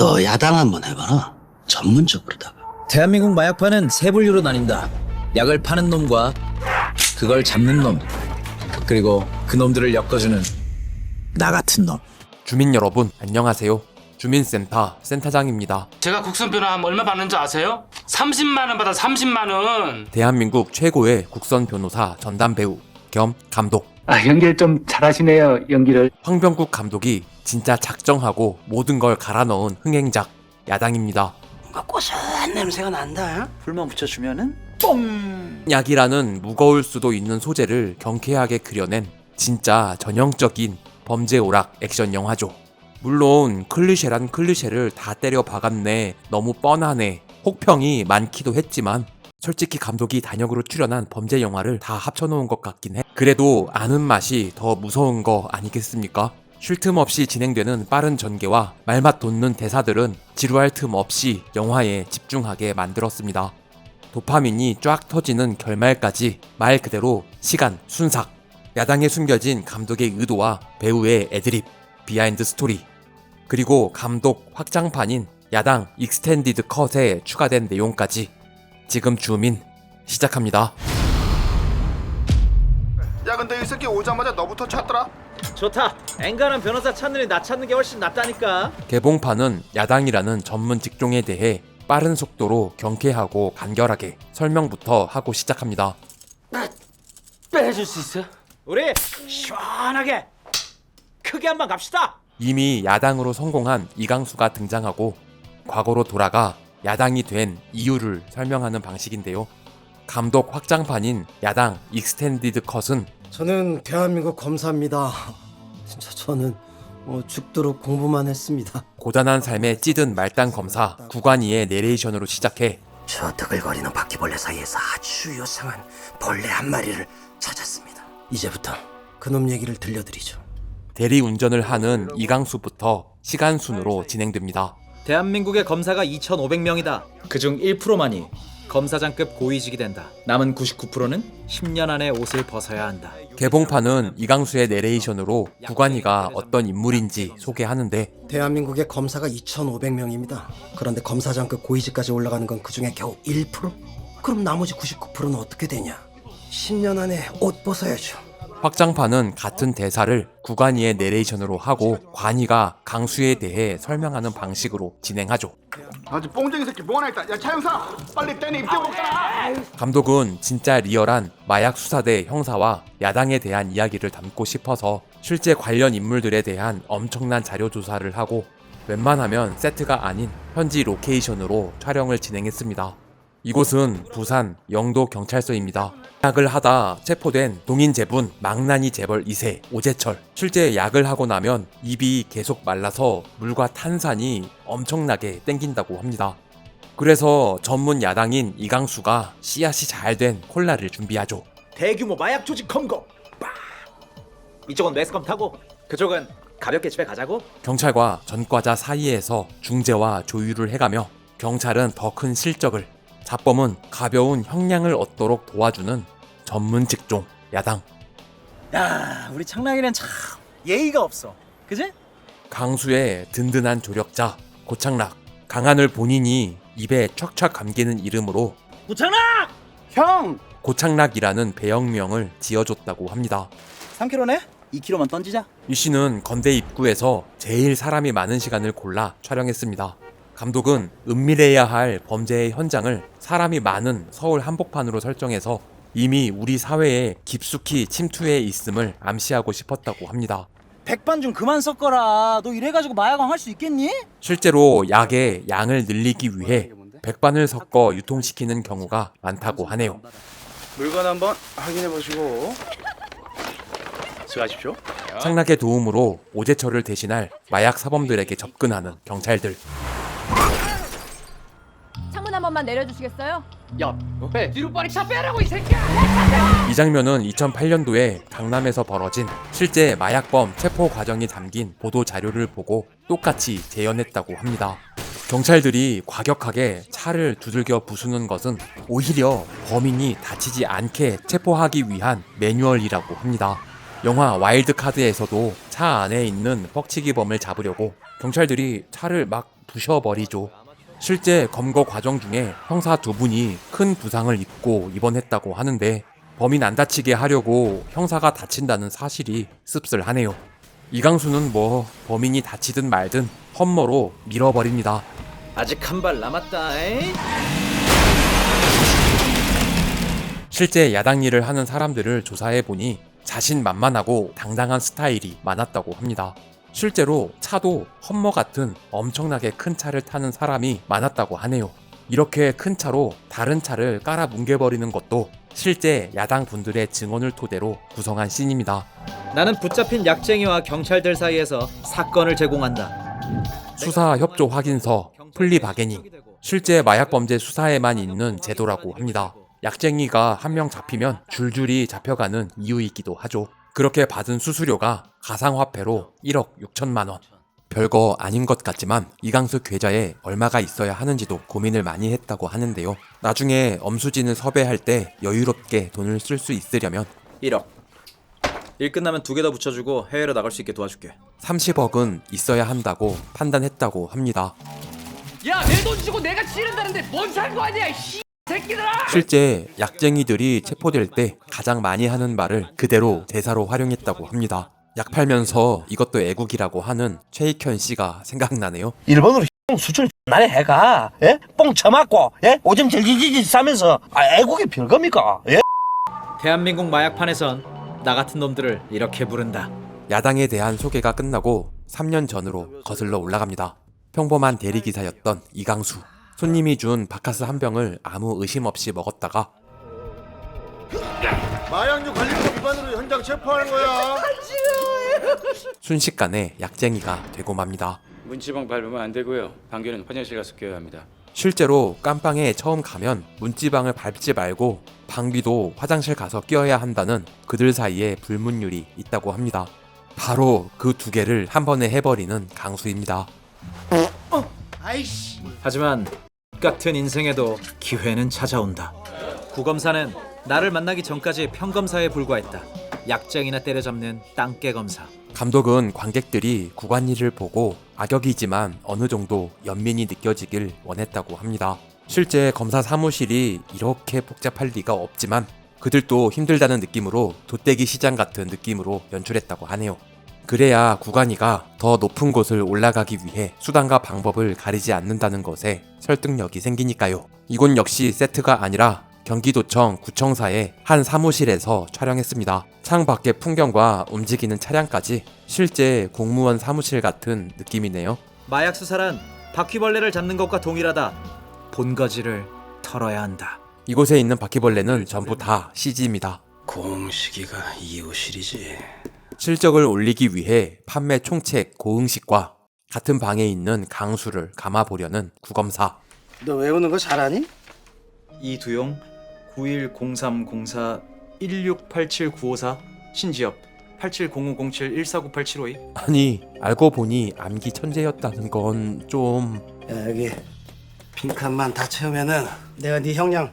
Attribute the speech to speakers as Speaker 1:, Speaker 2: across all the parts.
Speaker 1: 너 야당 한번 해봐라. 전문적으로다가.
Speaker 2: 대한민국 마약파는 세 분류로 나뉜다. 약을 파는 놈과 그걸 잡는 놈, 그리고 그 놈들을 엮어주는 나 같은 놈.
Speaker 3: 주민 여러분 안녕하세요. 주민센터 센터장입니다.
Speaker 4: 제가 국선 변호하면 얼마 받는지 아세요? 30만 원 받아. 30만 원.
Speaker 3: 대한민국 최고의 국선 변호사 전담 배우 겸 감독
Speaker 5: 연기를 좀 잘하시네요, 연기를.
Speaker 3: 황병국 감독이 진짜 작정하고 모든 걸 갈아 넣은 흥행작 야당입니다.
Speaker 1: 뭔가 고소한 냄새가 난다.
Speaker 6: 불만 붙여주면은 뽕!
Speaker 3: 약이라는 무거울 수도 있는 소재를 경쾌하게 그려낸 진짜 전형적인 범죄 오락 액션 영화죠. 물론 클리셰란 클리셰를 다 때려 박았네, 너무 뻔하네, 혹평이 많기도 했지만 솔직히 감독이 단역으로 출연한 범죄 영화를 다 합쳐놓은 것 같긴 해. 그래도 아는 맛이 더 무서운 거 아니겠습니까? 쉴 틈 없이 진행되는 빠른 전개와 말맛 돋는 대사들은 지루할 틈 없이 영화에 집중하게 만들었습니다. 도파민이 쫙 터지는 결말까지 말 그대로 시간 순삭. 야당에 숨겨진 감독의 의도와 배우의 애드립, 비하인드 스토리, 그리고 감독 확장판인 야당 익스텐디드 컷에 추가된 내용까지 지금 주민 시작합니다.
Speaker 7: 야 근데 이 새끼 오자마자 너부터 찾더라.
Speaker 6: 좋다. 앵간한 변호사 찾느니 나 찾는 게 훨씬 낫다니까.
Speaker 3: 개봉판은 야당이라는 전문 직종에 대해 빠른 속도로 경쾌하고 간결하게 설명부터 하고 시작합니다.
Speaker 4: 빼줄 수 있어요?
Speaker 6: 우리 시원하게 크게 한번 갑시다.
Speaker 3: 이미 야당으로 성공한 이강수가 등장하고 과거로 돌아가 야당이 된 이유를 설명하는 방식인데요. 감독 확장판인 야당 익스텐디드 컷은
Speaker 8: 저는 대한민국 검사입니다. 진짜 저는 죽도록 공부만 했습니다.
Speaker 3: 고단한 삶에 찌든 말단 검사 구관이의 내레이션으로 시작해
Speaker 1: 저 뜨글거리는 바퀴벌레 사이에서 아주 요상한 벌레 한 마리를 찾았습니다.
Speaker 8: 이제부터 그놈 얘기를 들려드리죠.
Speaker 3: 대리운전을 하는 이강수부터 시간 순으로 진행됩니다.
Speaker 6: 대한민국의 검사가 2,500명이다. 그중 1%만이 검사장급 고위직이 된다. 남은 99%는 10년 안에 옷을 벗어야 한다.
Speaker 3: 개봉판은 이강수의 내레이션으로 구관이가 어떤 인물인지 소개하는데
Speaker 8: 대한민국의 검사가 2,500명입니다. 그런데 검사장급 고위직까지 올라가는 건 그중에 겨우 1%? 그럼 나머지 99%는 어떻게 되냐? 10년 안에 옷 벗어야죠.
Speaker 3: 확장판은 같은 대사를 구관이의 내레이션으로 하고 관이가 강수에 대해 설명하는 방식으로 진행하죠.
Speaker 7: 아주 뽕쟁이 새끼 뭐 하나 있다. 야 차영사 빨리 떼내 입대 먹잖아.
Speaker 3: 감독은 진짜 리얼한 마약 수사대 형사와 야당에 대한 이야기를 담고 싶어서 실제 관련 인물들에 대한 엄청난 자료 조사를 하고 웬만하면 세트가 아닌 현지 로케이션으로 촬영을 진행했습니다. 이곳은 부산 영도 경찰서입니다. 약을 하다 체포된 동인재분 망나니 재벌 2세 오재철. 실제 약을 하고 나면 입이 계속 말라서 물과 탄산이 엄청나게 땡긴다고 합니다. 그래서 전문 야당인 이강수가 씨앗이 잘 된 콜라를 준비하죠.
Speaker 6: 대규모 마약 조직 검거. 빡! 이쪽은 매스컴 타고 그쪽은 가볍게 집에 가자고.
Speaker 3: 경찰과 전과자 사이에서 중재와 조율을 해가며 경찰은 더 큰 실적을, 자범은 가벼운 형량을 얻도록 도와주는 전문 직종 야당.
Speaker 6: 야, 우리 창락이는 참 예의가 없어. 그지?
Speaker 3: 강수의 든든한 조력자 고창락. 강한을 본인이 입에 촥촥 감기는 이름으로
Speaker 6: 구창락!
Speaker 7: 형.
Speaker 3: 고창락이라는 배역명을 지어줬다고 합니다.
Speaker 6: 3kg네? 2kg만 던지자.
Speaker 3: 이 씨는 건대 입구에서 제일 사람이 많은 시간을 골라 촬영했습니다. 감독은 은밀해야 할 범죄의 현장을 사람이 많은 서울 한복판으로 설정해서 이미 우리 사회에 깊숙이 침투해 있음을 암시하고 싶었다고 합니다.
Speaker 6: 백반 좀 그만 섞어라. 너 이래가지고 마약왕 할 수 있겠니?
Speaker 3: 실제로 약의 양을 늘리기 위해 백반을 섞어 유통시키는 경우가 많다고 하네요.
Speaker 7: 물건 한번 확인해 보시고. 수고하십시오.
Speaker 3: 창락의 도움으로 오재철을 대신할 마약 사범들에게 접근하는 경찰들.
Speaker 9: 창문 한 번만 내려주시겠어요?
Speaker 3: 이 장면은 2008년도에 강남에서 벌어진 실제 마약범 체포 과정이 담긴 보도 자료를 보고 똑같이 재현했다고 합니다. 경찰들이 과격하게 차를 두들겨 부수는 것은 오히려 범인이 다치지 않게 체포하기 위한 매뉴얼이라고 합니다. 영화 와일드 카드에서도 차 안에 있는 뻑치기범을 잡으려고 경찰들이 차를 막 부셔버리죠. 실제 검거 과정 중에 형사 2분이 큰 부상을 입고 입원했다고 하는데 범인 안 다치게 하려고 형사가 다친다는 사실이 씁쓸하네요. 이강수는 뭐 범인이 다치든 말든 험머로 밀어버립니다.
Speaker 6: 아직 한 발 남았다. 에이?
Speaker 3: 실제 야당 일을 하는 사람들을 조사해보니 자신만만하고 당당한 스타일이 많았다고 합니다. 실제로 차도 험머 같은 엄청나게 큰 차를 타는 사람이 많았다고 하네요. 이렇게 큰 차로 다른 차를 깔아 뭉개버리는 것도 실제 야당 분들의 증언을 토대로 구성한 씬입니다.
Speaker 6: 나는 붙잡힌 약쟁이와 경찰들 사이에서 사건을 제공한다.
Speaker 3: 수사 협조 확인서, 플리 바게닝, 실제 마약 범죄 수사에만 있는 제도라고 합니다. 약쟁이가 한 명 잡히면 줄줄이 잡혀가는 이유이기도 하죠. 그렇게 받은 수수료가 가상화폐로 1억 6천만 원. 별거 아닌 것 같지만 이강수 계좌에 얼마가 있어야 하는지도 고민을 많이 했다고 하는데요. 나중에 엄수진을 섭외할 때 여유롭게 돈을 쓸 수 있으려면
Speaker 6: 1억. 일 끝나면 2개 더 붙여주고 해외로 나갈 수 있게 도와줄게.
Speaker 3: 30억은 있어야 한다고 판단했다고 합니다.
Speaker 10: 야, 내 돈 주고 내가 치른다는데 뭔 상관이야, 이 새끼들아!
Speaker 3: 실제 약쟁이들이 체포될 때 가장 많이 하는 말을 그대로 대사로 활용했다고 합니다. 약 팔면서 이것도 애국이라고 하는 최익현 씨가 생각나네요.
Speaker 1: 일본으로 수출 나래 해가 예? 뽕 쳐맞고 예? 오줌 질질질질 싸면서 애국이 별겁니까? 예?
Speaker 6: 대한민국 마약판에선 나 같은 놈들을 이렇게 부른다.
Speaker 3: 야당에 대한 소개가 끝나고 3년 전으로 거슬러 올라갑니다. 평범한 대리기사였던 이강수. 손님이 준 바카스 한 병을 아무 의심 없이 먹었다가
Speaker 7: 마약류 관리법 위반으로 현장 체포하는 거야.
Speaker 3: 순식간에 약쟁이가 되고 맙니다.
Speaker 11: 문지방 밟으면 안 되고요. 방귀는 화장실 가서 껴야 합니다.
Speaker 3: 실제로 깜빵에 처음 가면 문지방을 밟지 말고 방귀도 화장실 가서 껴야 한다는 그들 사이에 불문율이 있다고 합니다. 바로 그 2개를 한 번에 해버리는 강수입니다.
Speaker 6: 하지만 같은 인생에도 기회는 찾아온다. 구검사는 나를 만나기 전까지 평검사에 불과했다. 약쟁이나 때려잡는 땅개 검사.
Speaker 3: 감독은 관객들이 구관일을 보고 악역이지만 어느 정도 연민이 느껴지길 원했다고 합니다. 실제 검사 사무실이 이렇게 복잡할 리가 없지만 그들도 힘들다는 느낌으로 돗대기 시장 같은 느낌으로 연출했다고 하네요. 그래야 구관이가 더 높은 곳을 올라가기 위해 수단과 방법을 가리지 않는다는 것에 설득력이 생기니까요. 이곳 역시 세트가 아니라 경기도청 구청사의 한 사무실에서 촬영했습니다. 창 밖의 풍경과 움직이는 차량까지 실제 공무원 사무실 같은 느낌이네요.
Speaker 6: 마약 수사란 바퀴벌레를 잡는 것과 동일하다. 본거지를 털어야 한다.
Speaker 3: 이곳에 있는 바퀴벌레는 전부 다 CG입니다.
Speaker 8: 공식이가 이호실이지.
Speaker 3: 실적을 올리기 위해 판매 총책 고응식과 같은 방에 있는 강수를 감아보려는 구검사.
Speaker 8: 너 외우는 거 잘하니?
Speaker 6: 이두용 910304168794 신지엽 870507149875
Speaker 3: 아니 알고 보니 암기 천재였다는 건 좀...
Speaker 8: 야, 여기 빈칸만 다 채우면은 내가 네 형량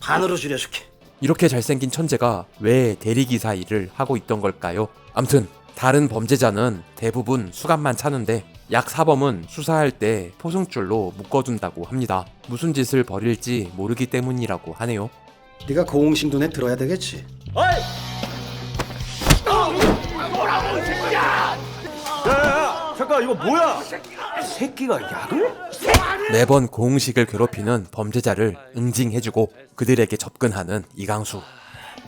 Speaker 8: 반으로 줄여줄게.
Speaker 3: 이렇게 잘생긴 천재가 왜 대리기사 일을 하고 있던 걸까요? 암튼 다른 범죄자는 대부분 수감만 차는데 약 사범은 수사할 때 포승줄로 묶어둔다고 합니다. 무슨 짓을 벌일지 모르기 때문이라고 하네요.
Speaker 8: 네가 고홍신 눈에 들어야 되겠지.
Speaker 7: 잠깐 이거 뭐야?
Speaker 1: 새끼가 약을?
Speaker 3: 매번 고응식을 괴롭히는 범죄자를 응징해주고 그들에게 접근하는 이강수.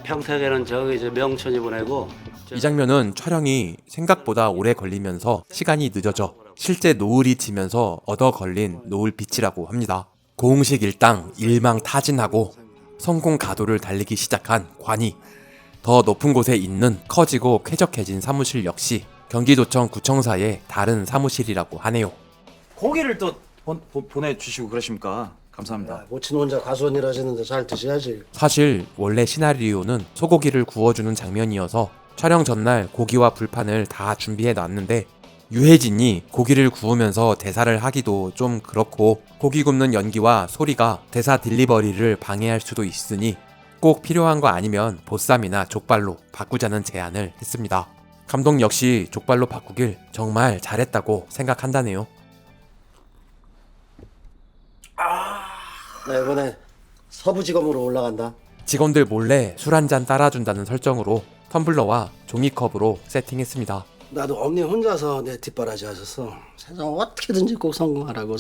Speaker 1: 평택에는 저기 이제 명천이 보내고.
Speaker 3: 이 장면은 촬영이 생각보다 오래 걸리면서 시간이 늦어져 실제 노을이 지면서 얻어 걸린 노을빛이라고 합니다. 고응식 일당 일망타진하고 성공 가도를 달리기 시작한 관이. 더 높은 곳에 있는 커지고 쾌적해진 사무실 역시 경기도청 구청사의 다른 사무실이라고 하네요.
Speaker 6: 고기를 또 보내주시고 그러십니까? 감사합니다.
Speaker 8: 모친 혼자 과수원일 하시는데 잘 드셔야지.
Speaker 3: 사실 원래 시나리오는 소고기를 구워주는 장면이어서 촬영 전날 고기와 불판을 다 준비해 놨는데 유해진이 고기를 구우면서 대사를 하기도 좀 그렇고 고기 굽는 연기와 소리가 대사 딜리버리를 방해할 수도 있으니 꼭 필요한 거 아니면 보쌈이나 족발로 바꾸자는 제안을 했습니다. 감독 역시 족발로 바꾸길 정말 잘했다고 생각한다네요.
Speaker 8: 나 이번에 서부지검으로 올라간다.
Speaker 3: 직원들 몰래 술 한 잔 따라준다는 설정으로 텀블러와 종이컵으로 세팅했습니다.
Speaker 8: 나도 엄니 혼자서 내 뒷바라지 하셨어. 세상 어떻게든지 꼭 성공하라고.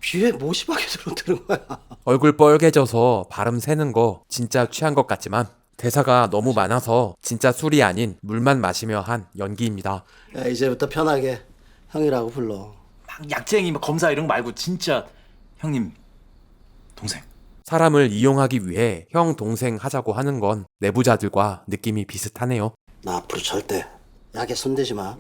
Speaker 8: 귀에 모시박이 들어드는 거야.
Speaker 3: 얼굴 뻘개져서 발음 새는 거 진짜 취한 것 같지만 대사가 너무 많아서 진짜 술이 아닌 물만 마시며 한 연기입니다.
Speaker 8: 야, 이제부터 편하게 형이라고 불러.
Speaker 6: 막 약쟁이 막 검사 이런 거 말고 진짜 형님 동생.
Speaker 3: 사람을 이용하기 위해 형 동생 하자고 하는 건 내부자들과 느낌이 비슷하네요.
Speaker 8: 나 앞으로 절대 약에 손대지 마.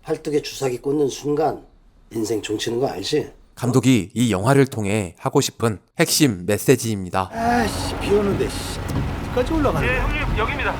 Speaker 8: 팔뚝에 주사기 꽂는 순간 인생 종치는 거 알지?
Speaker 3: 감독이 이 영화를 통해 하고 싶은 핵심 메시지입니다.
Speaker 7: 아씨 비 오는데 까지 올라가네. 예 형님 여기입니다.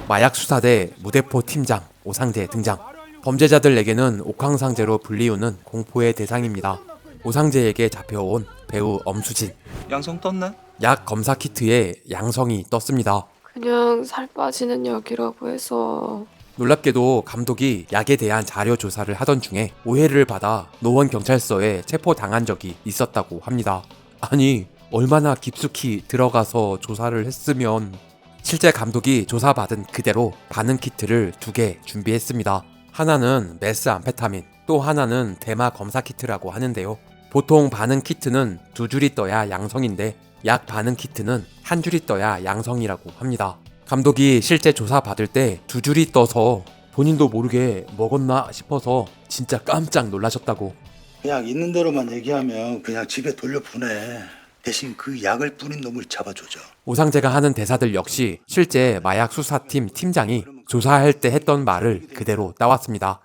Speaker 3: 마약 수사대 무대포 팀장 오상재 등장. 범죄자들에게는 옥황상제로 불리우는 공포의 대상입니다. 오상재에게 잡혀온 배우 엄수진.
Speaker 11: 양성 떴나?
Speaker 3: 약 검사 키트에 양성이 떴습니다.
Speaker 9: 그냥 살 빠지는 약이라고 해서.
Speaker 3: 놀랍게도 감독이 약에 대한 자료 조사를 하던 중에 오해를 받아 노원경찰서에 체포당한 적이 있었다고 합니다. 아니, 얼마나 깊숙이 들어가서 조사를 했으면. 실제 감독이 조사받은 그대로 반응 키트를 2개 준비했습니다. 하나는 메스암페타민, 또 하나는 대마 검사 키트라고 하는데요. 보통 반응 키트는 2줄이 떠야 양성인데 약 반응 키트는 1줄이 떠야 양성이라고 합니다. 감독이 실제 조사 받을 때 2줄이 떠서 본인도 모르게 먹었나 싶어서 진짜 깜짝 놀라셨다고.
Speaker 7: 그냥 있는 대로만 얘기하면 그냥 집에 돌려보내. 대신 그 약을 뿌린 놈을 잡아줘죠.
Speaker 3: 오상재가 하는 대사들 역시 실제 마약 수사팀 팀장이 조사할 때 했던 말을 그대로 따왔습니다.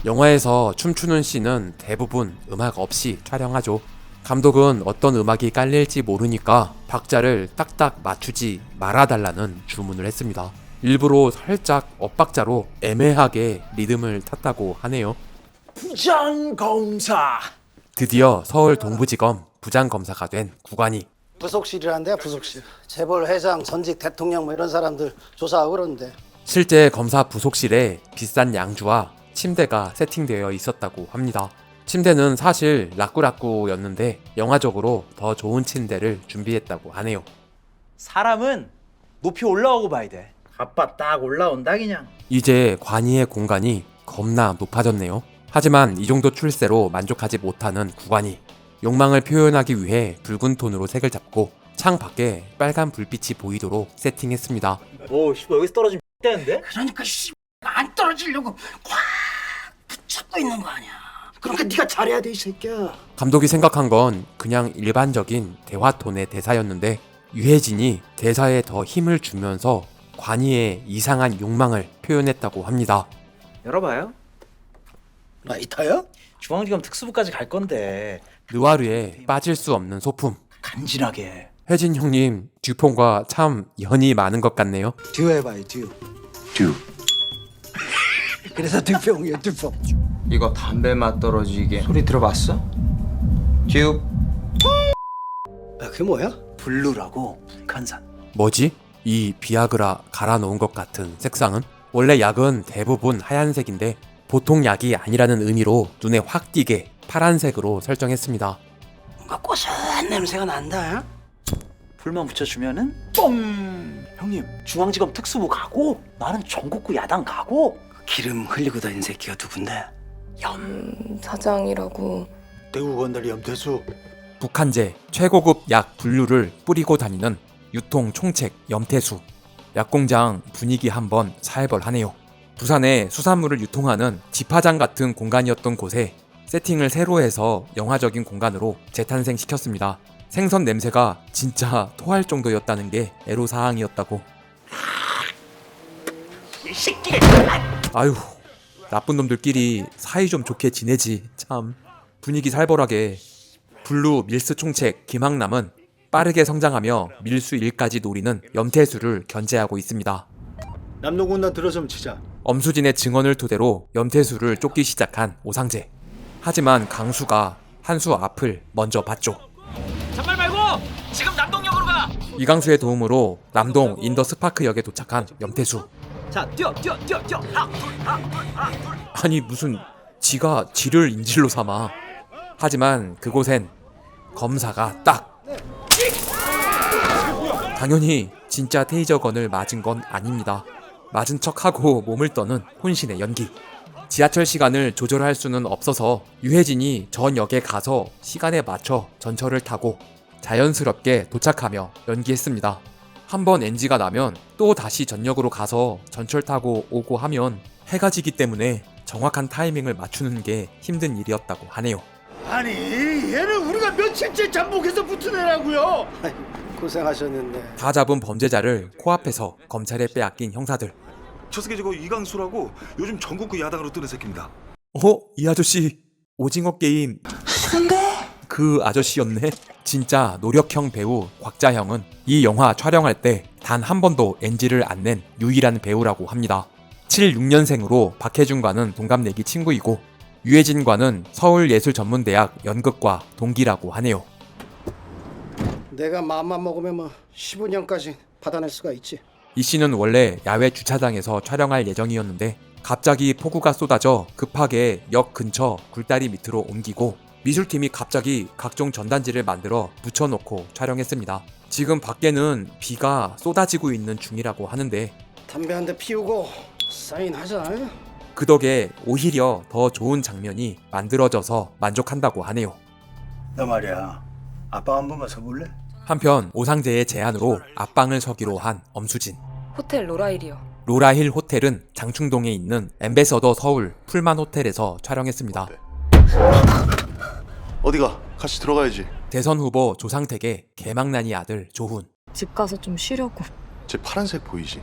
Speaker 3: 영화에서 춤추는 씬은 대부분 음악 없이 촬영하죠. 감독은 어떤 음악이 깔릴지 모르니까 박자를 딱딱 맞추지 말아달라는 주문을 했습니다. 일부러 살짝 엇박자로 애매하게 리듬을 탔다고 하네요.
Speaker 1: 부장검사.
Speaker 3: 드디어 서울 동부지검 부장검사가 된 구관이.
Speaker 8: 부속실이란데 부속실. 재벌 회장, 전직 대통령 뭐 이런 사람들 조사하고 그러는데.
Speaker 3: 실제 검사 부속실에 비싼 양주와 침대가 세팅되어 있었다고 합니다. 침대는 사실 라꾸라꾸였는데 영화적으로 더 좋은 침대를 준비했다고 하네요.
Speaker 6: 사람은 높이 올라오고 봐야 돼.
Speaker 1: 아빠 딱 올라온다 그냥.
Speaker 3: 이제 관이의 공간이 겁나 높아졌네요. 하지만 이 정도 출세로 만족하지 못하는 구관이 욕망을 표현하기 위해 붉은 톤으로 색을 잡고 창 밖에 빨간 불빛이 보이도록 세팅했습니다.
Speaker 1: 오, 여기서 떨어지면 되는데?
Speaker 8: 그러니까 안 떨어지려고 꽉 붙잡고 있는 거 아니야. 그러니까 네가 잘해야 돼 이 새끼야.
Speaker 3: 감독이 생각한 건 그냥 일반적인 대화 톤의 대사였는데 유해진이 대사에 더 힘을 주면서 관이의 이상한 욕망을 표현했다고 합니다.
Speaker 6: 열어봐요.
Speaker 8: 라이터야?
Speaker 6: 중앙지검 특수부까지 갈 건데
Speaker 3: 느와르에 빠질 수 없는 소품.
Speaker 6: 간지나게.
Speaker 3: 혜진 형님, 듀폰과 참 연이 많은 것 같네요.
Speaker 8: 듀 해봐요 듀. 그래서 듀퐁이에요 듀퐁.
Speaker 11: 이거 담배 맛 떨어지게 소리 들어봤어? 듀.
Speaker 8: 야, 그게 뭐야?
Speaker 6: 블루라고 북한산.
Speaker 3: 뭐지? 이 비아그라 갈아 놓은 것 같은 색상은? 원래 약은 대부분 하얀색인데 보통 약이 아니라는 의미로 눈에 확 띄게 파란색으로 설정했습니다.
Speaker 8: 뭔가 고소한 냄새가 난다.
Speaker 6: 불만 붙여주면은 뽕! 형님 중앙지검 특수부 가고 나는 전국구 야당 가고.
Speaker 8: 기름 흘리고 다니는 새끼가 누군데?
Speaker 9: 사장이라고.
Speaker 7: 대구 건달 염태수.
Speaker 3: 북한제 최고급 약 분류를 뿌리고 다니는 유통 총책 염태수. 약공장 분위기 한번 살벌하네요. 부산에 수산물을 유통하는 집화장 같은 공간이었던 곳에 세팅을 새로 해서 영화적인 공간으로 재탄생시켰습니다. 생선 냄새가 진짜 토할 정도였다는 게 애로사항이었다고. 아유, 나쁜 놈들끼리 사이 좀 좋게 지내지. 참 분위기 살벌하게. 블루 밀스 총책 김학남은 빠르게 성장하며 밀수 1까지 노리는 염태수를 견제하고 있습니다.
Speaker 7: 남동군단 들어서면 치자.
Speaker 3: 엄수진의 증언을 토대로 염태수를 쫓기 시작한 오상재. 하지만 강수가 한 수 앞을 먼저 봤죠.
Speaker 10: 잔말 말고 지금 남동역으로 가.
Speaker 3: 이강수의 도움으로 남동 인더 스파크역에 도착한 염태수.
Speaker 6: 자 뛰어.
Speaker 3: 아니 무슨 지가 지를 인질로 삼아. 하지만 그곳엔 검사가 딱! 당연히 진짜 테이저건을 맞은 건 아닙니다. 맞은 척하고 몸을 떠는 혼신의 연기. 지하철 시간을 조절할 수는 없어서 유해진이 전 역에 가서 시간에 맞춰 전철을 타고 자연스럽게 도착하며 연기했습니다. 한번 NG가 나면 또 다시 전역으로 가서 전철 타고 오고 하면 해가 지기 때문에 정확한 타이밍을 맞추는 게 힘든 일이었다고 하네요.
Speaker 7: 아니 얘는 우리가 며칠째 잠복해서 붙은 애라고요.
Speaker 8: 고생하셨는데.
Speaker 3: 다 잡은 범죄자를 코앞에서 검찰에 빼앗긴 형사들.
Speaker 12: 저 새끼 저거 이강수라고 요즘 전국구 야당으로 뜨는 새끼입니다.
Speaker 3: 이 아저씨 오징어 게임 그 아저씨였네. 진짜 노력형 배우 곽자형은 이 영화 촬영할 때 단 한 번도 NG를 안 낸 유일한 배우라고 합니다. 76년생으로 박해준과는 동갑내기 친구이고 유해진과는 서울예술전문대학 연극과 동기라고 하네요.
Speaker 8: 내가 마음만 먹으면 15년까지 받아낼 수가 있지.
Speaker 3: 이 씨는 원래 야외 주차장에서 촬영할 예정이었는데 갑자기 폭우가 쏟아져 급하게 역 근처 굴다리 밑으로 옮기고 미술팀이 갑자기 각종 전단지를 만들어 붙여놓고 촬영했습니다. 지금 밖에는 비가 쏟아지고 있는 중이라고 하는데
Speaker 8: 담배 한 대 피우고 사인하자.
Speaker 3: 그 덕에 오히려 더 좋은 장면이 만들어져서 만족한다고 하네요.
Speaker 7: 너 말이야 아빠 한 번만 서볼래?
Speaker 3: 한편 오상재의 제안으로 앞방을 서기로 한 엄수진.
Speaker 9: 호텔 로라일이요.
Speaker 3: 로라힐 호텔은 장충동에 있는 엠베서더 서울 풀만 호텔에서 촬영했습니다.
Speaker 12: 어디가? 같이 들어가야지.
Speaker 3: 대선 후보 조상택의 개망난이 아들 조훈.
Speaker 9: 집 가서 좀 쉬려고.
Speaker 12: 쟤 파란색 보이지?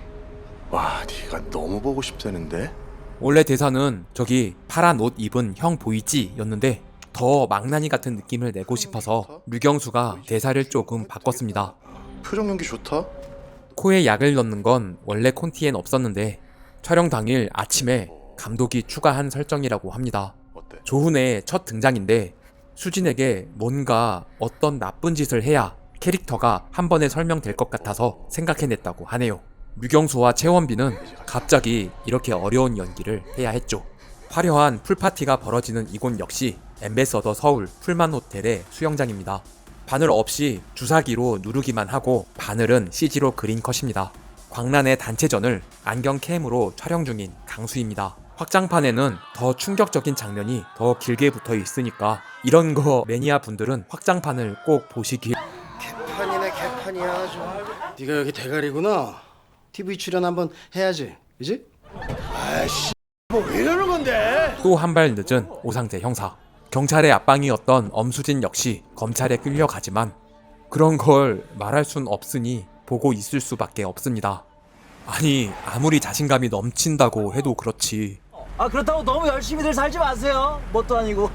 Speaker 12: 와, 네가 너무 보고 싶다는데?
Speaker 3: 원래 대사는 저기 파란 옷 입은 형 보이지? 였는데 더 망나니 같은 느낌을 내고 싶어서 류경수가 대사를 조금 바꿨습니다.
Speaker 12: 표정 연기 좋다?
Speaker 3: 코에 약을 넣는 건 원래 콘티엔 없었는데 촬영 당일 아침에 감독이 추가한 설정이라고 합니다.
Speaker 12: 어때?
Speaker 3: 조훈의 첫 등장인데 수진에게 뭔가 어떤 나쁜 짓을 해야 캐릭터가 한 번에 설명될 것 같아서 생각해냈다고 하네요. 류경수와 최원빈은 갑자기 이렇게 어려운 연기를 해야 했죠. 화려한 풀파티가 벌어지는 이곳 역시 엠베서더 서울 풀만 호텔의 수영장입니다. 바늘 없이 주사기로 누르기만 하고 바늘은 CG로 그린 컷입니다. 광란의 단체전을 안경 캠으로 촬영 중인 강수입니다. 확장판에는 더 충격적인 장면이 더 길게 붙어 있으니까 이런 거 매니아 분들은 확장판을 꼭 보시길.
Speaker 8: 개판이네 개판이야 아주. 네가 여기 대가리구나. TV 출연 한번 해야지, 그지?
Speaker 7: 아이씨 뭐 왜 이러는 건데?
Speaker 3: 또 한 발 늦은 오상재 형사. 경찰의 앞방이었던 엄수진 역시 검찰에 끌려가지만 그런 걸 말할 순 없으니 보고 있을 수밖에 없습니다. 아니 아무리 자신감이 넘친다고 해도 그렇지.
Speaker 10: 그렇다고 너무 열심히들 살지 마세요. 뭣도 아니고.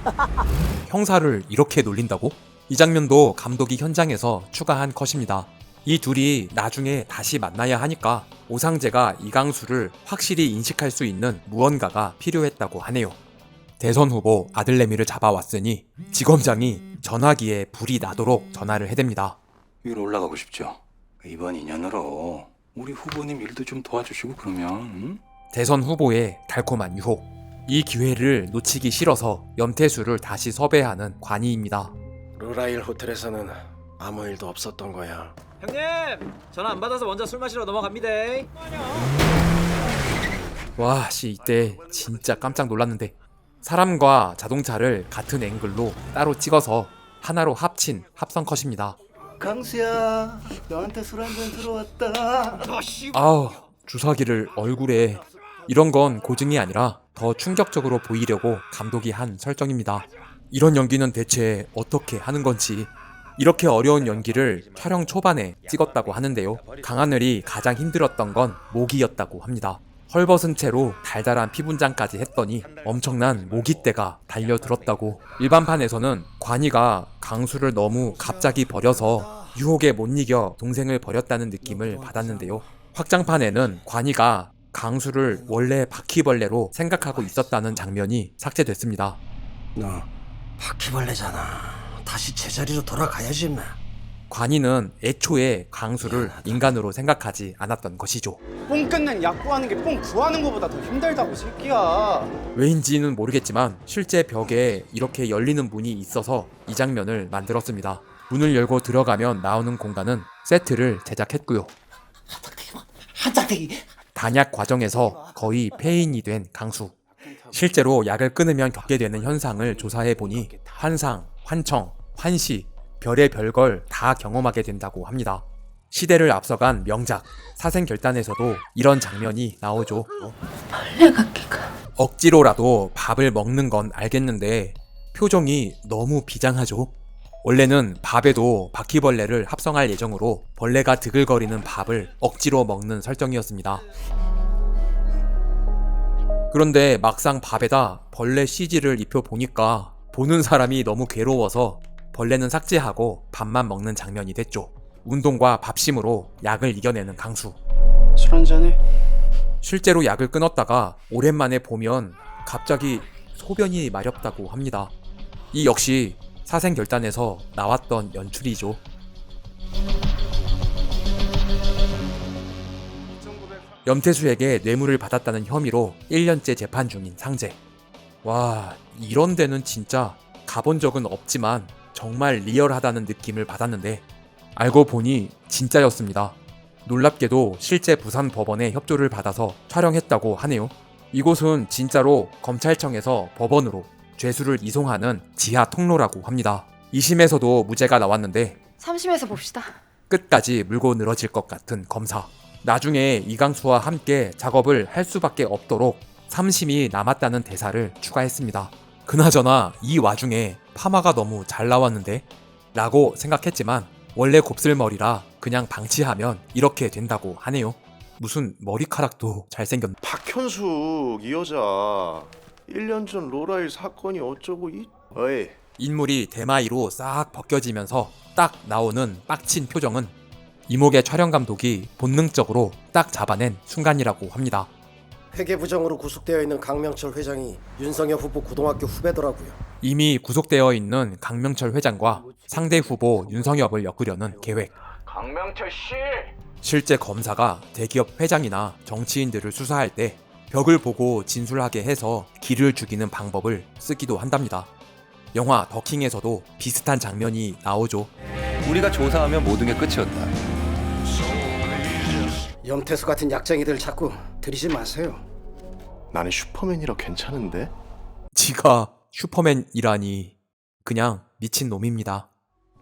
Speaker 3: 형사를 이렇게 놀린다고? 이 장면도 감독이 현장에서 추가한 컷입니다. 이 둘이 나중에 다시 만나야 하니까 오상재가 이강수를 확실히 인식할 수 있는 무언가가 필요했다고 하네요. 대선 후보 아들내미를 잡아왔으니 지검장이 전화기에 불이 나도록 전화를 해댑니다.
Speaker 11: 위로 올라가고 싶죠? 이번 인연으로 우리 후보님 일도 좀 도와주시고 그러면 응?
Speaker 3: 대선 후보의 달콤한 유혹. 이 기회를 놓치기 싫어서 염태수를 다시 섭외하는 관이입니다.
Speaker 8: 로라일 호텔에서는 아무 일도 없었던 거야.
Speaker 6: 형님! 전화 안 받아서 먼저 술 마시러 넘어갑니다.
Speaker 3: 와, 씨 이때 진짜 깜짝 놀랐는데 사람과 자동차를 같은 앵글로 따로 찍어서 하나로 합친 합성 컷입니다.
Speaker 7: 강수야 너한테 술 한 잔 들어왔다.
Speaker 3: 아우, 주사기를 얼굴에. 이런 건 고증이 아니라 더 충격적으로 보이려고 감독이 한 설정입니다. 이런 연기는 대체 어떻게 하는 건지. 이렇게 어려운 연기를 촬영 초반에 찍었다고 하는데요. 강하늘이 가장 힘들었던 건 모기였다고 합니다. 헐벗은 채로 달달한 피분장까지 했더니 엄청난 모기떼가 달려들었다고. 일반판에서는 관이가 강수를 너무 갑자기 버려서 유혹에 못 이겨 동생을 버렸다는 느낌을 받았는데요. 확장판에는 관이가 강수를 원래 바퀴벌레로 생각하고 있었다는 장면이 삭제됐습니다.
Speaker 8: 너 바퀴벌레잖아. 다시 제자리로 돌아가야지 임마.
Speaker 3: 관이는 애초에 강수를 인간으로 생각하지 않았던 것이죠.
Speaker 13: 뽕 끊는 약 구하는 게 뽕 구하는 것보다 더 힘들다고 새끼야.
Speaker 3: 왜인지는 모르겠지만 실제 벽에 이렇게 열리는 문이 있어서 이 장면을 만들었습니다. 문을 열고 들어가면 나오는 공간은 세트를 제작했고요. 단약 과정에서 거의 폐인이 된 강수. 실제로 약을 끊으면 겪게 되는 현상을 조사해보니 환상, 환청, 환시, 별의 별걸 다 경험하게 된다고 합니다. 시대를 앞서간 명작 사생결단에서도 이런 장면이 나오죠. 억지로라도 밥을 먹는 건 알겠는데 표정이 너무 비장하죠. 원래는 밥에도 바퀴벌레를 합성할 예정으로 벌레가 드글거리는 밥을 억지로 먹는 설정이었습니다. 그런데 막상 밥에다 벌레 CG를 입혀보니까 보는 사람이 너무 괴로워서 벌레는 삭제하고 밥만 먹는 장면이 됐죠. 운동과 밥심으로 약을 이겨내는 강수.
Speaker 13: 술 한잔해.
Speaker 3: 실제로 약을 끊었다가 오랜만에 보면 갑자기 소변이 마렵다고 합니다. 이 역시 사생결단에서 나왔던 연출이죠. 염태수에게 뇌물을 받았다는 혐의로 1년째 재판 중인 상재. 와, 이런 데는 진짜 가본 적은 없지만 정말 리얼하다는 느낌을 받았는데 알고 보니 진짜였습니다. 놀랍게도 실제 부산 법원의 협조를 받아서 촬영했다고 하네요. 이곳은 진짜로 검찰청에서 법원으로 죄수를 이송하는 지하 통로라고 합니다. 2심에서도 무죄가 나왔는데
Speaker 9: 3심에서 봅시다.
Speaker 3: 끝까지 물고 늘어질 것 같은 검사. 나중에 이강수와 함께 작업을 할 수밖에 없도록 3심이 남았다는 대사를 추가했습니다. 그나저나 이 와중에 파마가 너무 잘 나왔는데? 라고 생각했지만 원래 곱슬머리라 그냥 방치하면 이렇게 된다고 하네요. 무슨 머리카락도 잘생겼네.
Speaker 12: 박현숙 이 여자 1년 전 로라일 사건이 어쩌고 어이.
Speaker 3: 인물이 대마이로 싹 벗겨지면서 딱 나오는 빡친 표정은 이목의 촬영 감독이 본능적으로 딱 잡아낸 순간이라고 합니다.
Speaker 8: 회계 부정으로 구속되어 있는 강명철 회장이 윤석열 후보 고등학교 후배더라고요.
Speaker 3: 이미 구속되어 있는 강명철 회장과 상대 후보 윤성엽을 엮으려는 계획.
Speaker 13: 강명철 씨.
Speaker 3: 실제 검사가 대기업 회장이나 정치인들을 수사할 때 벽을 보고 진술하게 해서 기를 죽이는 방법을 쓰기도 한답니다. 영화 더킹에서도 비슷한 장면이 나오죠.
Speaker 11: 우리가 조사하면 모든 게 끝이었다.
Speaker 8: 염태수 같은 약쟁이들 자꾸 들이지 마세요.
Speaker 12: 나는 슈퍼맨이라 괜찮은데?
Speaker 3: 지가 슈퍼맨이라니 그냥 미친 놈입니다.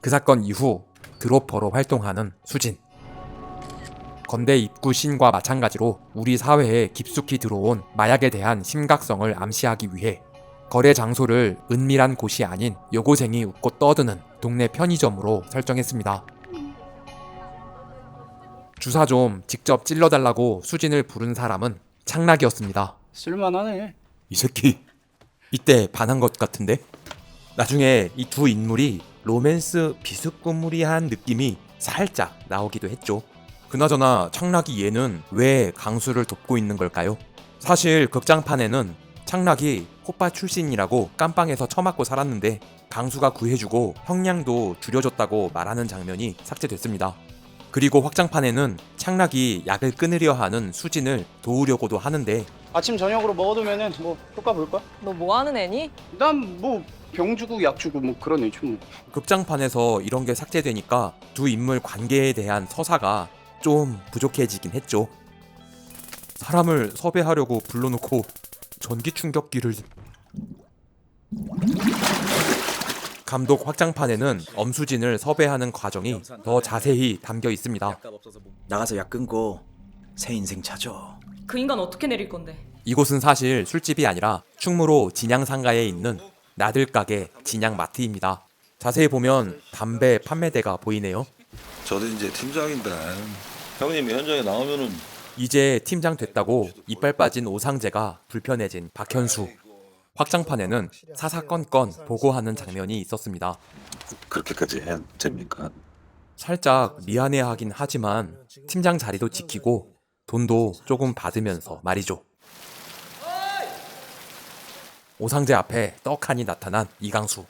Speaker 3: 그 사건 이후 드로퍼로 활동하는 수진. 건대 입구 신과 마찬가지로 우리 사회에 깊숙이 들어온 마약에 대한 심각성을 암시하기 위해 거래 장소를 은밀한 곳이 아닌 여고생이 웃고 떠드는 동네 편의점으로 설정했습니다. 주사 좀 직접 찔러달라고 수진을 부른 사람은 창락이었습니다.
Speaker 13: 쓸만하네.
Speaker 3: 이 새끼 이때 반한 것 같은데? 나중에 이 두 인물이 로맨스 비스꾸무리한 느낌이 살짝 나오기도 했죠. 그나저나 창락이 얘는 왜 강수를 돕고 있는 걸까요? 사실 극장판에는 창락이 호빠 출신이라고 깜빵에서 처맞고 살았는데 강수가 구해주고 형량도 줄여줬다고 말하는 장면이 삭제됐습니다. 그리고 확장판에는 창락이 약을 끊으려 하는 수진을 도우려고도 하는데
Speaker 13: 아침 저녁으로 먹어두면은 뭐 효과 볼까?
Speaker 10: 너 뭐 하는 애니?
Speaker 13: 난 뭐 병 주고 약 주고 뭐 그런 애지 뭐.
Speaker 3: 극장판에서 이런 게 삭제되니까 두 인물 관계에 대한 서사가 좀 부족해지긴 했죠. 사람을 섭외하려고 불러놓고 전기 충격기를... 감독 확장판에는 엄수진을 섭외하는 과정이 더 자세히 담겨 있습니다.
Speaker 2: 나가서 약 끊고 새 인생 찾아.
Speaker 10: 그 인간 어떻게 내릴 건데?
Speaker 3: 이곳은 사실 술집이 아니라 충무로 진양상가에 있는 나들가게 진양마트입니다. 자세히 보면 담배 판매대가 보이네요.
Speaker 14: 저도 이제 팀장인데 형님이 현장에 나오면은
Speaker 3: 이제 팀장 됐다고 이빨 빠진 오상재가 불편해진 박현수. 확장판에는 사사건건 보고하는 장면이 있었습니다.
Speaker 14: 그렇게까지 해야 됩니까?
Speaker 3: 살짝 미안해하긴 하지만 팀장 자리도 지키고 돈도 조금 받으면서 말이죠. 오상재 앞에 떡하니 나타난 이강수.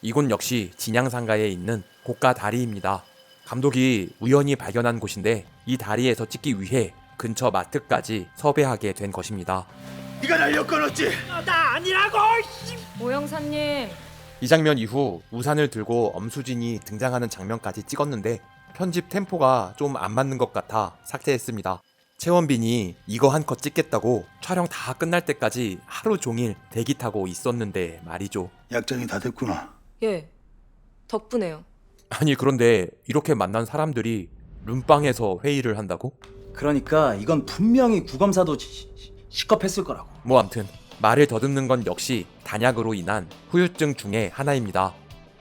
Speaker 3: 이곳 역시 진양상가에 있는 고가 다리입니다. 감독이 우연히 발견한 곳인데 이 다리에서 찍기 위해 근처 마트까지 섭외하게 된 것입니다.
Speaker 7: 네가 날 엮어놨지?
Speaker 1: 나 아니라고.
Speaker 9: 오 형사님.
Speaker 3: 이 장면 이후 우산을 들고 엄수진이 등장하는 장면까지 찍었는데 편집 템포가 좀 안 맞는 것 같아 삭제했습니다. 최원빈이 이거 한 컷 찍겠다고 촬영 다 끝날 때까지 하루 종일 대기 타고 있었는데 말이죠.
Speaker 7: 약장이 다 됐구나.
Speaker 9: 예. 덕분에요.
Speaker 3: 아니 그런데 이렇게 만난 사람들이 룸빵에서 회의를 한다고?
Speaker 13: 그러니까 이건 분명히 구검사도 시겁했을 거라고.
Speaker 3: 뭐 암튼 말을 더듬는 건 역시 단약으로 인한 후유증 중에 하나입니다.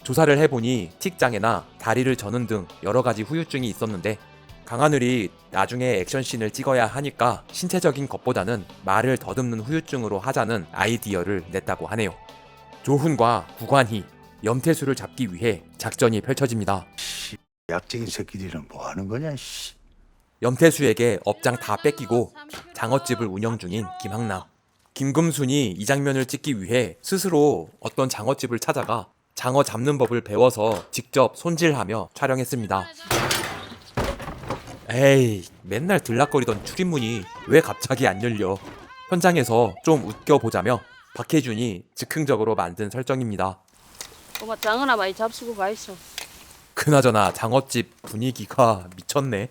Speaker 3: 조사를 해보니 틱장애나 다리를 저는 등 여러 가지 후유증이 있었는데 강하늘이 나중에 액션씬을 찍어야 하니까 신체적인 것보다는 말을 더듬는 후유증으로 하자는 아이디어를 냈다고 하네요. 조훈과 구관희, 염태수를 잡기 위해 작전이 펼쳐집니다.
Speaker 7: 약쟁이 새끼들은 뭐 하는 거냐?
Speaker 3: 염태수에게 업장 다 뺏기고 장어집을 운영 중인 김학남. 김금순이 이 장면을 찍기 위해 스스로 어떤 장어집을 찾아가 장어 잡는 법을 배워서 직접 손질하며 촬영했습니다. 에이, 맨날 들락거리던 출입문이 왜 갑자기 안 열려? 현장에서 좀 웃겨보자며 박해준이 즉흥적으로 만든 설정입니다.
Speaker 9: 엄마 장어나 많이 잡수고 가 있어.
Speaker 3: 그나저나 장어집 분위기가 미쳤네.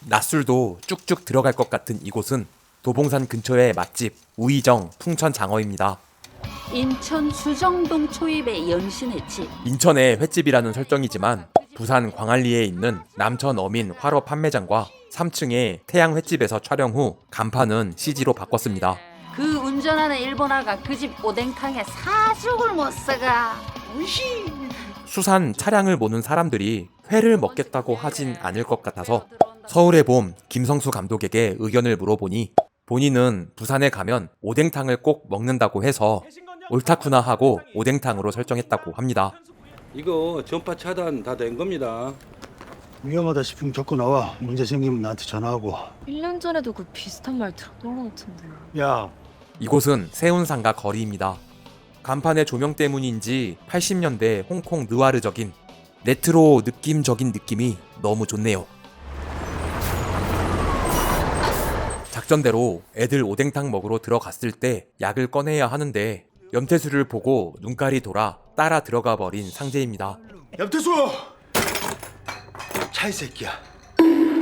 Speaker 3: 낮술도 쭉쭉 들어갈 것 같은 이곳은 도봉산 근처의 맛집 우이정 풍천장어입니다.
Speaker 15: 인천 수정동 초입에 연신했지.
Speaker 3: 인천의 횟집이라는 설정이지만 부산 광안리에 있는 남천 어민 화로 판매장과 3층의 태양 횟집에서 촬영 후 간판은 CG로 바꿨습니다.
Speaker 15: 그 운전하는 일본아가 그 집 오뎅탕에 사죽을 못 써가. 우시.
Speaker 3: 수산 차량을 모는 사람들이 회를 먹겠다고 하진 않을 것 같아서 서울의 봄 김성수 감독에게 의견을 물어보니 본인은 부산에 가면 오뎅탕을 꼭 먹는다고 해서 옳다쿠나 하고 오뎅탕으로 설정했다고 합니다.
Speaker 14: 이거 전파 차단 다 된 겁니다.
Speaker 7: 위험하다 싶으면 적고 나와. 문제 생기면 나한테 전화하고.
Speaker 9: 1년 전에도 그 비슷한 말 들었던 것 같은데.
Speaker 7: 야,
Speaker 3: 이곳은 세운상가 거리입니다. 간판의 조명 때문인지 80년대 홍콩 느와르적인 레트로 느낌적인 느낌이 너무 좋네요. 작전대로 애들 오뎅탕 먹으러 들어갔을 때 약을 꺼내야 하는데 염태수를 보고 눈깔이 돌아 따라 들어가 버린 상재입니다.
Speaker 7: 염태수! 차 이 새끼야.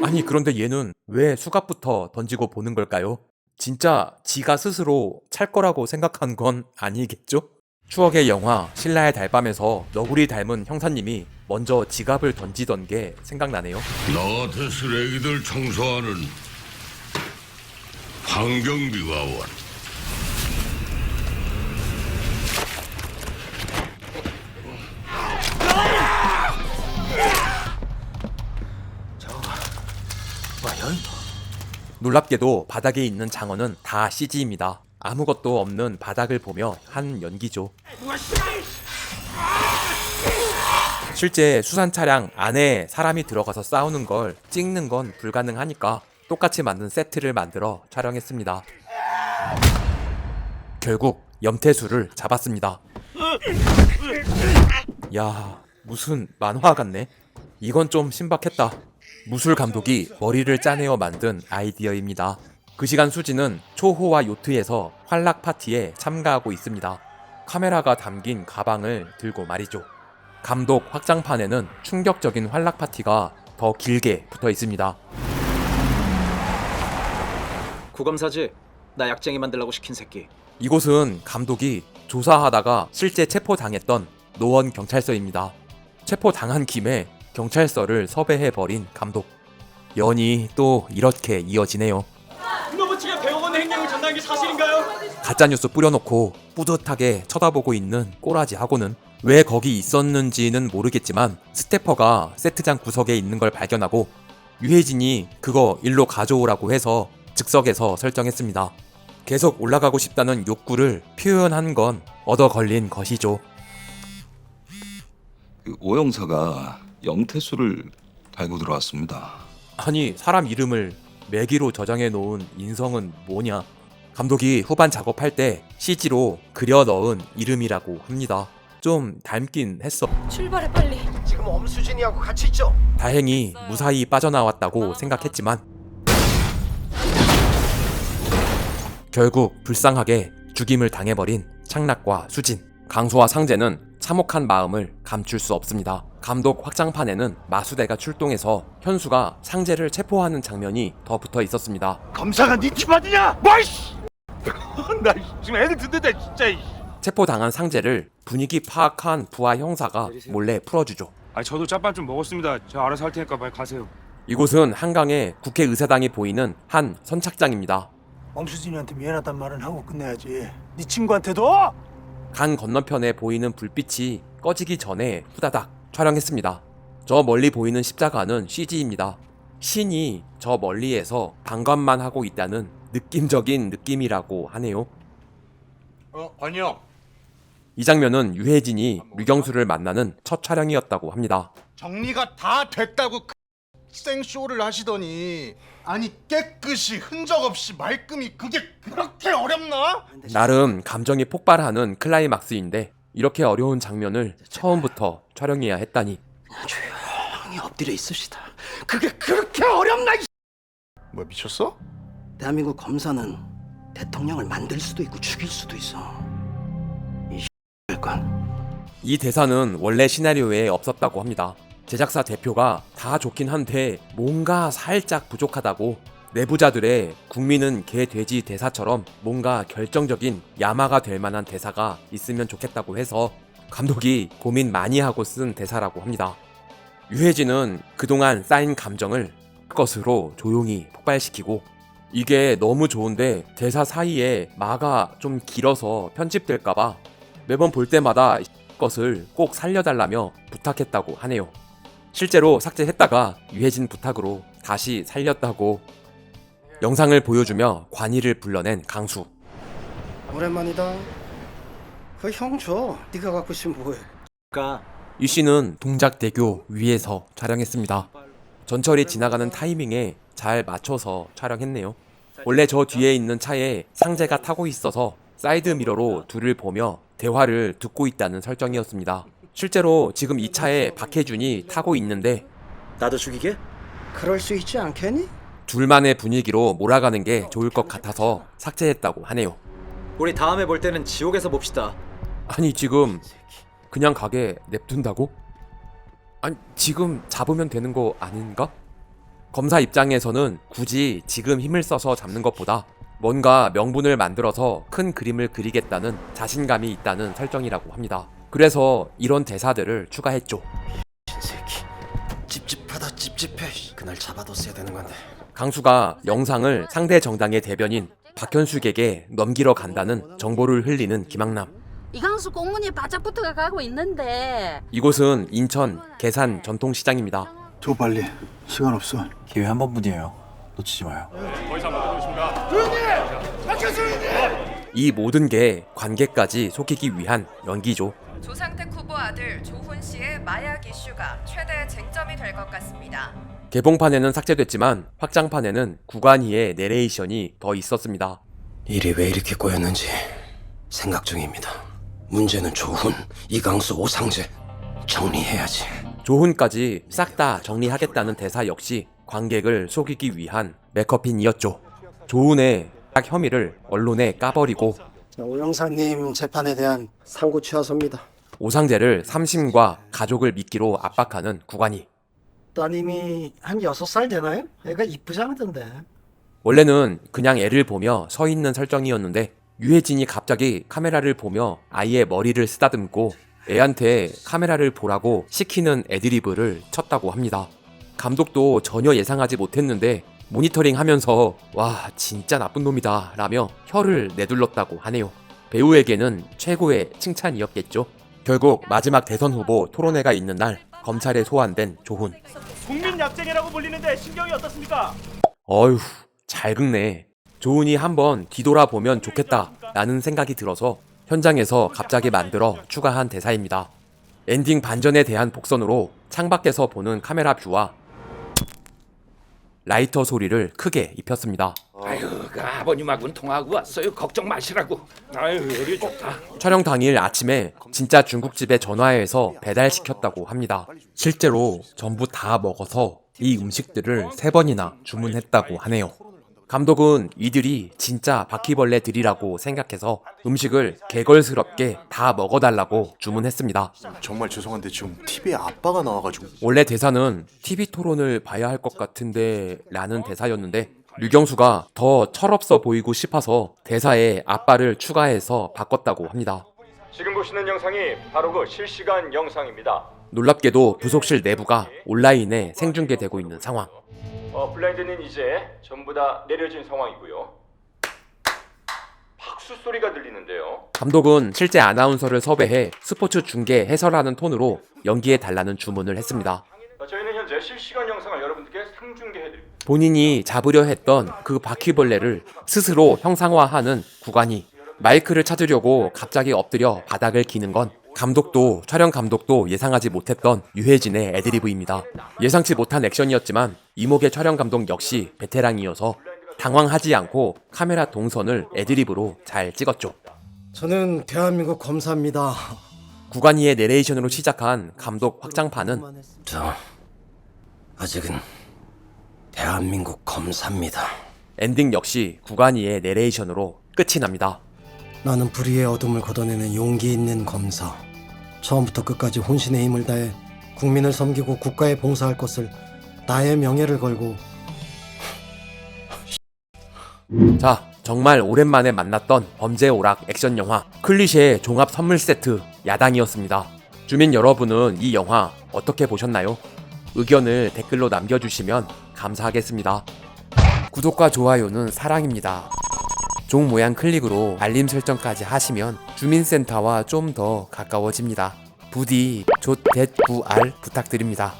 Speaker 3: 아니 그런데 얘는 왜 수갑부터 던지고 보는 걸까요? 진짜 지가 스스로 찰 거라고 생각한 건 아니겠죠? 추억의 영화 신라의 달밤에서 너구리 닮은 형사님이 먼저 지갑을 던지던 게 생각나네요.
Speaker 16: 나 같은 쓰레기들 청소하는 환경비가원. 놀랍게도 바닥에 있는 장어는 다 CG입니다. 아무것도 없는 바닥을 보며 한 연기죠. 실제 수산 차량 안에 사람이 들어가서 싸우는 걸 찍는 건 불가능하니까 똑같이 만든 세트를 만들어 촬영했습니다. 결국 염태수를 잡았습니다. 야, 무슨 만화 같네. 이건 좀 신박했다. 무술 감독이 머리를 짜내어 만든 아이디어입니다. 그 시간 수지는 초호와 요트에서 환락 파티에 참가하고 있습니다. 카메라가 담긴 가방을 들고 말이죠. 감독 확장판에는 충격적인 환락 파티가 더 길게 붙어 있습니다.
Speaker 6: 구검사지. 나 약쟁이 만들라고 시킨 새끼.
Speaker 3: 이곳은 감독이 조사하다가 실제 체포당했던 노원 경찰서입니다. 체포당한 김에 경찰서를 섭외해버린 감독. 연이 또 이렇게 이어지네요.
Speaker 10: 이놈의 측에 배워온 행령을 전달한 게 사실인가요?
Speaker 3: 가짜뉴스 뿌려놓고 뿌듯하게 쳐다보고 있는 꼬라지하고는 왜 거기 있었는지는 모르겠지만 스태퍼가 세트장 구석에 있는 걸 발견하고 유해진이 그거 일로 가져오라고 해서 즉석에서 설정했습니다. 계속 올라가고 싶다는 욕구를 표현한 건 얻어 걸린 것이죠.
Speaker 14: 오 형사가 염태수를 달고 들어왔습니다.
Speaker 3: 아니 사람 이름을 매기로 저장해 놓은 인성은 뭐냐. 감독이 후반 작업할 때 CG로 그려 넣은 이름이라고 합니다. 좀 닮긴 했어.
Speaker 9: 출발해 빨리.
Speaker 8: 지금 엄수진이하고 같이 있죠?
Speaker 16: 다행히 무사히 빠져나왔다고 생각했지만 결국 불쌍하게 죽임을 당해버린 창락과 수진. 강수와 상재는 참혹한 마음을 감출 수 없습니다. 감독 확장판에는 마수대가 출동해서 현수가 상재를 체포하는 장면이 더 붙어 있었습니다.
Speaker 1: 검사가 네 팀 아니냐? 뭐이씨! 나 지금 애들 듣는데 진짜.
Speaker 16: 체포당한 상재를 분위기 파악한 부하 형사가 몰래 풀어주죠.
Speaker 17: 저도 짬밥 좀 먹었습니다. 제가 알아서 할 테니까 빨리 가세요.
Speaker 16: 이곳은 한강에 국회의사당이 보이는 한 선착장입니다.
Speaker 7: 엄수진이한테 미안하단 말은 하고 끝내야지. 네 친구한테도.
Speaker 16: 강 건너편에 보이는 불빛이 꺼지기 전에 후다닥 촬영했습니다. 저 멀리 보이는 십자가는 CG입니다. 신이 저 멀리에서 방관만 하고 있다는 느낌적인 느낌이라고 하네요.
Speaker 12: 관영.
Speaker 16: 이 장면은 유해진이 류경수를 만나는 첫 촬영이었다고 합니다.
Speaker 12: 정리가 다 됐다고 생쇼를 하시더니 아니 깨끗이 흔적 없이 말끔히 그게 그렇게 어렵나?
Speaker 16: 나름 감정이 폭발하는 클라이막스인데 이렇게 어려운 장면을 처음부터 촬영해야 했다니.
Speaker 8: 조용히 엎드려 있읍시다. 그게 그렇게 어렵나?
Speaker 12: 뭐 미쳤어?
Speaker 8: 대한민국 검사는 대통령을 만들 수도 있고 죽일 수도 있어.
Speaker 16: 이 대사는 원래 시나리오에 없었다고 합니다. 제작사 대표가 다 좋긴 한데 뭔가 살짝 부족하다고 내부자들의 국민은 개 돼지 대사처럼 뭔가 결정적인 야마가 될 만한 대사가 있으면 좋겠다고 해서 감독이 고민 많이 하고 쓴 대사라고 합니다. 유해진은 그동안 쌓인 감정을 것으로 조용히 폭발시키고 이게 너무 좋은데 대사 사이에 마가 좀 길어서 편집될까봐 매번 볼 때마다 것을 꼭 살려달라며 부탁했다고 하네요. 실제로 삭제했다가 유해진 부탁으로 다시 살렸다고. 영상을 보여주며 관이를 불러낸 강수.
Speaker 8: 오랜만이다. 그 형 줘. 네가 갖고 싶으면 뭐해.
Speaker 16: 이 씨는 동작대교 위에서 촬영했습니다. 전철이 지나가는 타이밍에 잘 맞춰서 촬영했네요. 원래 저 뒤에 있는 차에 상재가 타고 있어서 사이드 미러로 둘을 보며 대화를 듣고 있다는 설정이었습니다. 실제로 지금 이 차에 박해준이 타고 있는데
Speaker 8: 나도 죽이게? 그럴 수 있지 않겠니?
Speaker 16: 둘만의 분위기로 몰아가는 게 좋을 것 같아서 삭제했다고 하네요.
Speaker 6: 우리 다음에 볼 때는 지옥에서 봅시다.
Speaker 16: 아니 지금 그냥 가게 냅둔다고? 아니 지금 잡으면 되는 거 아닌가? 검사 입장에서는 굳이 지금 힘을 써서 잡는 것보다 뭔가 명분을 만들어서 큰 그림을 그리겠다는 자신감이 있다는 설정이라고 합니다. 그래서 이런 대사들을 추가했죠.
Speaker 8: 새끼. 찝찝하다 찝찝해. 그날 잡아뒀어야 되는 건데.
Speaker 16: 강수가 영상을 상대 정당의 대변인 박현숙에게 넘기러 간다는 정보를 흘리는 김학남.
Speaker 15: 이강수 공문이 바짝 붙어가 가고 있는데.
Speaker 16: 이곳은 인천 계산 전통시장입니다.
Speaker 7: 줘 빨리. 시간 없어.
Speaker 6: 기회 한 번뿐이에요. 놓치지 마요.
Speaker 12: 더 이상 못하겠습니다. 조용히! 박현수님!
Speaker 16: 이 모든 게 관객까지 속이기 위한 연기죠.
Speaker 9: 조상택 후보 아들 조훈 씨의 마약 이슈가 최대 쟁점이 될 것 같습니다.
Speaker 16: 개봉판에는 삭제됐지만 확장판에는 구관희의 내레이션이 더 있었습니다.
Speaker 8: 일이 왜 이렇게 꼬였는지 생각 중입니다. 문제는 조훈, 이강수, 오상재 정리해야지.
Speaker 16: 조훈까지 싹 다 정리하겠다는 대사 역시 관객을 속이기 위한 맥커핀이었죠. 조훈의 혐의를 언론에 까버리고
Speaker 8: 오 형사님 재판에 대한 상고 취하서입니다.
Speaker 16: 오상재를 3심과 가족을 미끼로 압박하는 구관희.
Speaker 8: 따님이 한 6살 되나요? 애가 이쁘지 않던데.
Speaker 16: 원래는 그냥 애를 보며 서 있는 설정이었는데 유해진이 갑자기 카메라를 보며 아이의 머리를 쓰다듬고 애한테 카메라를 보라고 시키는 애드리브를 쳤다고 합니다. 감독도 전혀 예상하지 못했는데 모니터링 하면서 와 진짜 나쁜 놈이다 라며 혀를 내둘렀다고 하네요. 배우에게는 최고의 칭찬이었겠죠. 결국 마지막 대선 후보 토론회가 있는 날 검찰에 소환된 조훈.
Speaker 1: 국민 약쟁이라고 불리는데 신경이 어떻습니까?
Speaker 16: 어휴 잘 긁네. 조훈이 한번 뒤돌아보면 좋겠다 라는 생각이 들어서 현장에서 갑자기 만들어 추가한 대사입니다. 엔딩 반전에 대한 복선으로 창밖에서 보는 카메라 뷰와 라이터 소리를 크게 입혔습니다.
Speaker 10: 아유, 그 아버님하고는 통화하고 왔어요. 걱정 마시라고. 아유, 애리 좋다.
Speaker 16: 촬영 당일 아침에 진짜 중국집에 전화해서 배달시켰다고 합니다. 실제로 전부 다 먹어서 이 음식들을 3번이나 주문했다고 하네요. 감독은 이들이 진짜 바퀴벌레들이라고 생각해서 음식을 개걸스럽게 다 먹어달라고 주문했습니다.
Speaker 12: 정말 죄송한데 지금 TV에 아빠가 나와가지고.
Speaker 16: 원래 대사는 TV 토론을 봐야 할 것 같은데 라는 대사였는데 류경수가 더 철없어 보이고 싶어서 대사에 아빠를 추가해서 바꿨다고 합니다.
Speaker 18: 지금 보시는 영상이 바로 그 실시간 영상입니다.
Speaker 16: 놀랍게도 부속실 내부가 온라인에 생중계되고 있는 상황.
Speaker 18: 블라인드는 이제 전부 다 내려진 상황이고요. 박수 소리가 들리는데요.
Speaker 16: 감독은 실제 아나운서를 섭외해 스포츠 중계 해설하는 톤으로 연기해 달라는 주문을 했습니다.
Speaker 18: 저희는 현재 실시간 영상을 여러분들께 상중계해드립니다.
Speaker 16: 본인이 잡으려 했던 그 바퀴벌레를 스스로 형상화하는 구간이 마이크를 찾으려고 갑자기 엎드려 바닥을 기는 건 감독도 촬영 감독도 예상하지 못했던 유해진의 애드리브입니다. 예상치 못한 액션이었지만 이목의 촬영 감독 역시 베테랑이어서 당황하지 않고 카메라 동선을 애드리브로 잘 찍었죠.
Speaker 8: 저는 대한민국 검사입니다.
Speaker 16: 구간이의 내레이션으로 시작한 감독 확장판은
Speaker 8: 저 아직은 대한민국 검사입니다.
Speaker 16: 엔딩 역시 구간이의 내레이션으로 끝이 납니다.
Speaker 8: 나는 불의의 어둠을 걷어내는 용기 있는 검사. 처음부터 끝까지 혼신의 힘을 다해 국민을 섬기고 국가에 봉사할 것을 나의 명예를 걸고.
Speaker 16: 자, 정말 오랜만에 만났던 범죄 오락 액션 영화 클리셰 종합 선물 세트 야당이었습니다. 주민 여러분은 이 영화 어떻게 보셨나요? 의견을 댓글로 남겨주시면 감사하겠습니다. 구독과 좋아요는 사랑입니다. 종 모양 클릭으로 알림 설정까지 하시면 주민센터와 좀 더 가까워집니다. 부디 조.9R 부탁드립니다.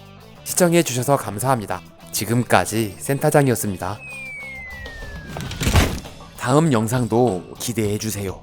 Speaker 16: 시청해주셔서 감사합니다. 지금까지 센터장이었습니다. 다음 영상도 기대해주세요.